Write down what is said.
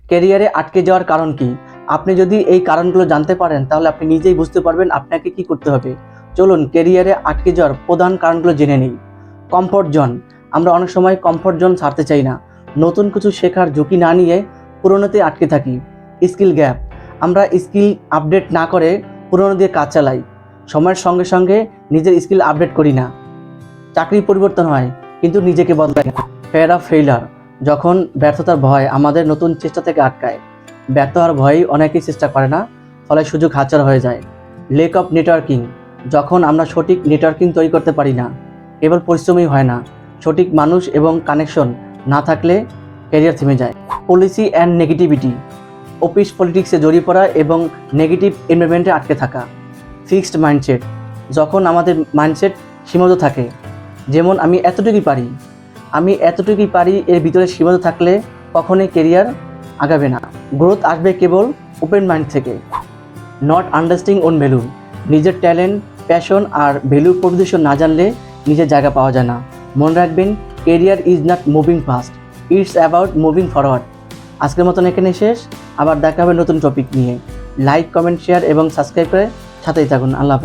ক্যারিয়ারে আটকে যাওয়ার কারণ কি? আপনি যদি এই কারণগুলো জানতে পারেন তাহলে আপনি নিজেই বুঝতে পারবেন আপনাকে কি করতে হবে। চলুন ক্যারিয়ারে আটকে যাওয়ার প্রধান কারণগুলো জেনে নিই। Comfort zone. আমরা অনেক সময় কমফোর্ট জোন ছাড়তে চাই না। নতুন কিছু শেখার ঝুঁকি না নিয়ে পুরনোতে আটকে থাকি। Skill gap. আমরা স্কিল আপডেট না করে পুরনো দিয়ে কাজ চালাই। সময়ের সঙ্গে সঙ্গে নিজের স্কিল আপডেট করি না। চাকরি পরিবর্তন হয় কিন্তু নিজেকে বদলায় না। Fair of failure. যখন ব্যর্থতার ভয় আমাদের নতুন চেষ্টা থেকে আটকায়। ব্যর্থ হওয়ার ভয়েই অনেকেই চেষ্টা করে না, ফলে সুযোগ হাতছাড়া হয়ে যায়। Lake of networking. যখন আমরা সঠিক নেটওয়ার্কিং তৈরি করতে পারি না, কেবল পরিশ্রমই হয় না, সঠিক মানুষ এবং কানেকশন না থাকলে ক্যারিয়ার থেমে যায়। Policy and negativity. অফিস পলিটিক্সে জড়িয়ে পড়া এবং নেগেটিভ এনভায়রনমেন্টে আটকে থাকা। Fixed mindset. যখন আমাদের মাইন্ডসেট সীমিত থাকে, যেমন আমি এতটুকুই পারি এর ভিতরে সীমিত থাকলে কখনোই ক্যারিয়ার আগাবে না। গ্রোথ আসবে কেবল ওপেন মাইন্ড থেকে। Not understanding own value. নিজের ট্যালেন্ট, প্যাশন আর ভ্যালু প্রপোজিশন না জানলে নিজের জায়গা পাওয়া যায় না। মনে রাখবেন, career is not moving fast, it's about moving forward. আজকের মতন এখানে শেষ। আবার দেখা হবে নতুন টপিক নিয়ে। লাইক, কমেন্ট, শেয়ার এবং সাবস্ক্রাইব করে সাথেই থাকুন। আল্লাহ হাফেজ।